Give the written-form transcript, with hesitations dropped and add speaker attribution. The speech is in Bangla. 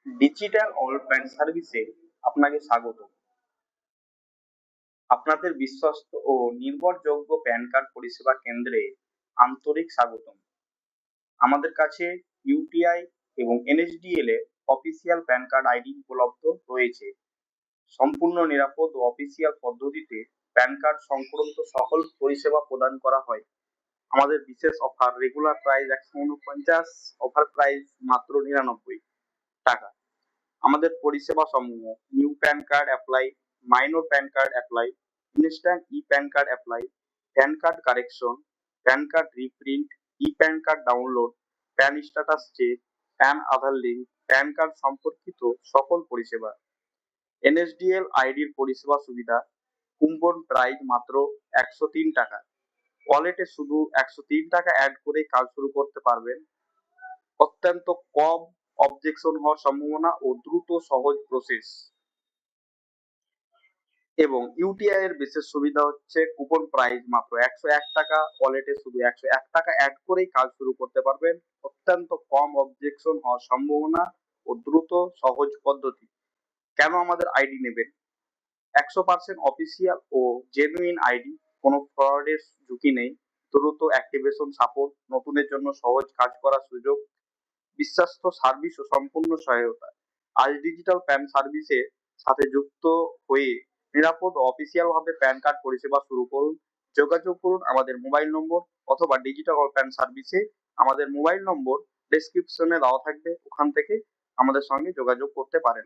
Speaker 1: ডিজিটাল অল প্যান সার্ভিসে আপনাকে স্বাগত। আপনাদের বিশ্বস্ত ও নির্ভরযোগ্য প্যান কার্ড পরিষেবা কেন্দ্রে আন্তরিক স্বাগতম। আমাদের কাছে ইউটিআই এবং এনএসডিএল এর অফিসিয়াল প্যান কার্ড আইডি উপলব্ধ রয়েছে। সম্পূর্ণ নিরাপদ ও অফিসিয়াল পদ্ধতিতে প্যান কার্ড সংক্রান্ত সকল পরিষেবা প্রদান করা হয়। আমাদের বিশেষ offer: regular price 149, offer price মাত্র 99 টাকা। আমাদের পরিষেবা সমূহ: new PAN card apply, minor PAN card apply, instant e PAN card apply, PAN card correction, PAN card reprint, e PAN card download, PAN status check, PAN Aadhaar link, PAN card সম্পর্কিত সকল পরিষেবা। এনএসডিএল আইডির পরিষেবা সুবিধা: কুপন প্রাইস মাত্র 103 টাকা। ওয়ালেটে শুধু 103 টাকা অ্যাড করে কাজ শুরু করতে পারবেন। অত্যন্ত কম অবজেকশন হওয়ার সম্ভাবনা ও দ্রুত সহজ প্রসেস। এবং ইউটিআই এর বিশেষ সুবিধা হচ্ছে কুপন প্রাইস মাত্র 101 টাকা, ওয়ালেটে শুধু 101 টাকা অ্যাড করেই কাজ শুরু করতে পারবেন। অত্যন্ত কম অবজেকশন হওয়ার সম্ভাবনা ও দ্রুত সহজ পদ্ধতি। কেন আমাদের আইডি নেবেন? 100% অফিসিয়াল ও জেনুইন আইডি, কোনো ফ্রডের ঝুঁকি নেই, দ্রুত অ্যাক্টিভেশন সাপোর্ট, নতুনের জন্য সহজ কাজ করার সুযোগ, বিশ্বাস্ত সার্ভিস ও সম্পূর্ণ সহায়তা। আজ ডিজিটাল প্যান সার্ভিসের সাথে যুক্ত হয়ে নিরাপদ ও অফিসিয়াল ভাবে প্যান কার্ড পরিষেবা শুরু করুন। যোগাযোগ করুন আমাদের মোবাইল নম্বর অথবা ডিজিটাল প্যান সার্ভিসে। আমাদের মোবাইল নম্বর ডেসক্রিপশনে দেওয়া থাকবে, ওখান থেকে আমাদের সঙ্গে যোগাযোগ করতে পারেন।